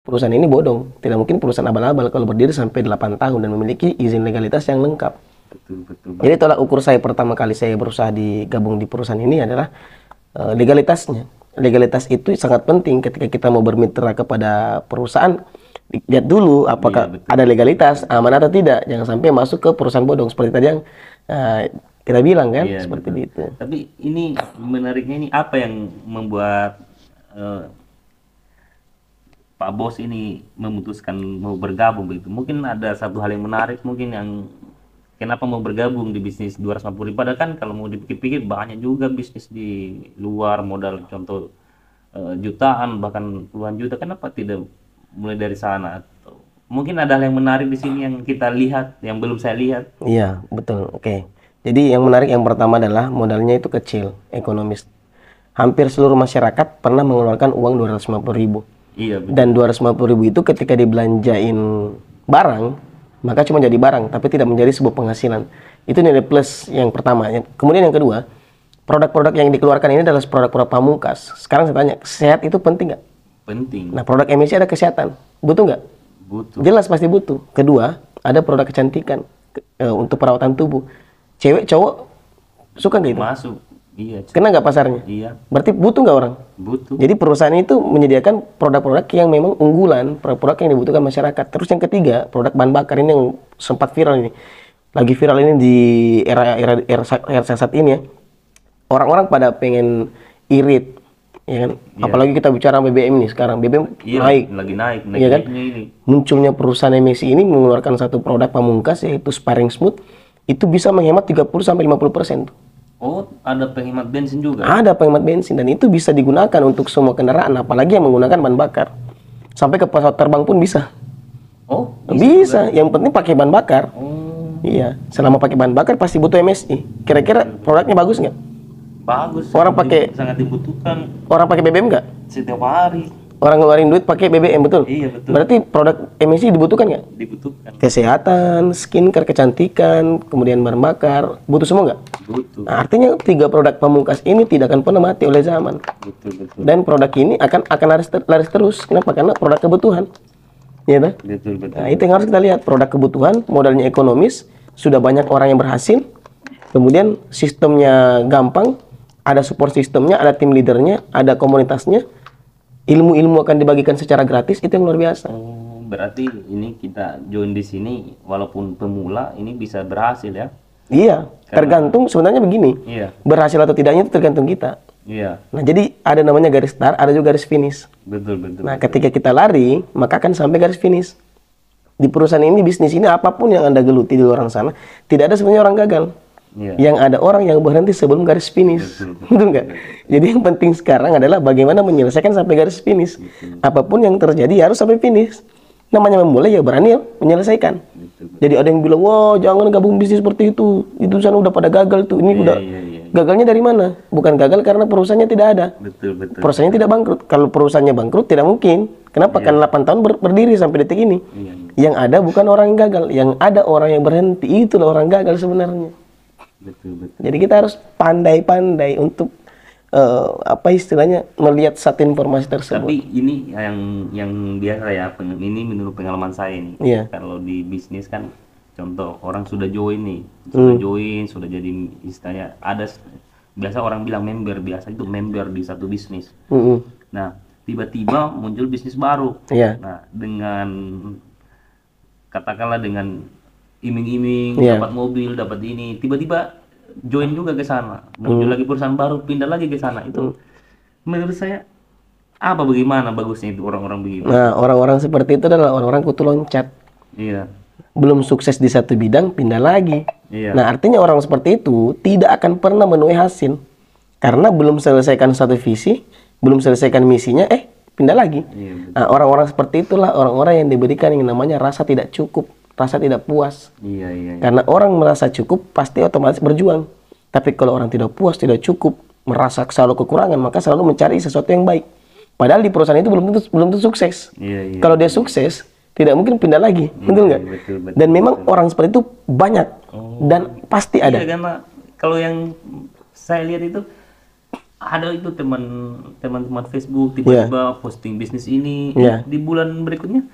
perusahaan ini bodong. Tidak mungkin perusahaan abal-abal kalau berdiri sampai 8 tahun dan memiliki izin legalitas yang lengkap. Betul. Jadi tolak ukur saya pertama kali saya berusaha digabung di perusahaan ini adalah legalitasnya. Legalitas itu sangat penting ketika kita mau bermitra kepada perusahaan. Lihat dulu apakah ada legalitas, aman atau tidak. Jangan sampai masuk ke perusahaan bodong seperti tadi yang kita bilang kan, seperti itu. Tapi ini menariknya, ini apa yang membuat Pak Bos ini memutuskan mau bergabung begitu? Mungkin ada satu hal yang menarik mungkin yang kenapa mau bergabung di bisnis 250.000? Padahal kan kalau mau dipikir-pikir banyak juga bisnis di luar, modal contoh jutaan bahkan puluhan juta. Kenapa tidak mulai dari sana? Atau mungkin ada hal yang menarik di sini yang kita lihat yang belum saya lihat. Iya, betul. Oke. Jadi yang menarik yang pertama adalah modalnya itu kecil, ekonomis. Hampir seluruh masyarakat pernah mengeluarkan uang 250.000. Iya, betul. Dan 250.000 itu ketika dibelanjain barang, maka cuma jadi barang, tapi tidak menjadi sebuah penghasilan. Itu nilai plus yang pertama. Kemudian yang kedua, produk-produk yang dikeluarkan ini adalah produk-produk pamungkas. Sekarang saya tanya, sehat itu penting nggak? Penting. Nah, produk emisi ada kesehatan. Butuh nggak? Butuh. Jelas pasti butuh. Kedua, ada produk kecantikan untuk perawatan tubuh. Cewek, cowok, suka nggak itu? Masuk. Iya. Kena nggak pasarnya? Iya. Berarti butuh nggak orang? Butuh. Jadi perusahaan itu menyediakan produk-produk yang memang unggulan, produk-produk yang dibutuhkan masyarakat. Terus yang ketiga, produk bahan bakar ini yang sempat viral ini. Lagi viral ini di era saat ini ya. Orang-orang pada pengen irit, ya kan? Iya. Apalagi kita bicara BBM nih sekarang. BBM naik. Lagi naik, Iya kan? ini. Munculnya perusahaan emisi ini mengeluarkan satu produk pamungkas yaitu Sparring Smooth. Itu bisa menghemat 30-50%. Oh, ada penghemat bensin juga? Ada penghemat bensin dan itu bisa digunakan untuk semua kendaraan, apalagi yang menggunakan bahan bakar. Sampai ke pesawat terbang pun bisa. Oh, Bisa. Yang penting pakai bahan bakar. Oh, Iya. Selama pakai bahan bakar pasti butuh MSI. Kira-kira produknya bagus nggak? bagus. Orang pakai sangat dibutuhkan Orang pakai BBM nggak? setiap hari. Orang ngeluarin duit pakai BBM, betul? Iya, betul. Berarti produk emisi dibutuhkan nggak? Dibutuhkan. Kesehatan, skincare, kecantikan, kemudian bahan bakar, butuh semua nggak? Butuh. Nah, artinya 3 produk pamungkas ini tidak akan pernah mati oleh zaman. Betul. Dan produk ini akan laris terus. Kenapa? Karena produk kebutuhan. Ya, kan? Betul. Nah, itu yang harus kita lihat. Produk kebutuhan, modalnya ekonomis, sudah banyak orang yang berhasil. Kemudian sistemnya gampang, ada support sistemnya, ada tim leadernya, ada komunitasnya. Ilmu-ilmu akan dibagikan secara gratis, itu yang luar biasa. Oh, berarti ini kita join di sini walaupun pemula ini bisa berhasil ya? Iya, tergantung sebenarnya begini. Iya. Berhasil atau tidaknya itu tergantung kita. Iya. Nah, jadi ada namanya garis start, ada juga garis finish. Betul. Nah, ketika kita lari, maka akan sampai garis finish. Di perusahaan ini, bisnis ini, apapun yang Anda geluti di luar sana, tidak ada sebenarnya orang gagal. Iya. Yang ada orang yang berhenti sebelum garis finish. Betul nggak? Jadi yang penting sekarang adalah bagaimana menyelesaikan sampai garis finish. Apapun yang terjadi harus sampai finish. Namanya memulai ya berani ya menyelesaikan. Jadi ada yang bilang, wah jangan gabung bisnis seperti itu. Itu sana udah pada gagal tuh. Ini udah gagalnya dari mana? Bukan gagal karena perusahaannya tidak ada. Betul. Perusahaannya tidak bangkrut. Kalau perusahaannya bangkrut tidak mungkin. Kenapa? Karena 8 tahun berdiri sampai detik ini. Yang ada bukan orang yang gagal, yang ada orang yang berhenti. Itulah orang gagal sebenarnya. Betul. Jadi kita harus pandai-pandai untuk apa istilahnya melihat satu informasi tersebut. Tapi ini yang biasa ya, ini menurut pengalaman saya nih. Iya. Kalau di bisnis kan, contoh orang sudah join nih, sudah jadi istilahnya ada. Biasa orang bilang member, biasa itu member di satu bisnis. Nah, tiba-tiba muncul bisnis baru. Iya. Nah, dengan katakanlah dengan iming-iming, Iya. dapat mobil, dapat ini, tiba-tiba join juga ke sana, muncul lagi perusahaan baru, pindah lagi ke sana. Itu menurut saya bagaimana bagusnya itu orang-orang begitu? Nah, orang-orang seperti itu adalah orang-orang kutu loncat. Iya. Belum sukses di satu bidang, pindah lagi. Iya. Nah, artinya orang seperti itu tidak akan pernah menuai hasil. Karena belum selesaikan satu visi, belum selesaikan misinya, pindah lagi. Iya, Nah, orang-orang seperti itulah orang-orang yang diberikan yang namanya rasa tidak cukup, rasa tidak puas. Iya. Karena orang merasa cukup, pasti otomatis berjuang. Tapi kalau orang tidak puas, tidak cukup, merasa selalu kekurangan, maka selalu mencari sesuatu yang baik. Padahal di perusahaan itu belum tentu sukses. Iya. Kalau dia sukses, tidak mungkin pindah lagi, betul nggak? Betul. Dan memang orang seperti itu banyak dan pasti ada. Iya, karena kalau yang saya lihat itu ada itu teman-teman Facebook tiba-tiba posting bisnis ini Iya. di bulan berikutnya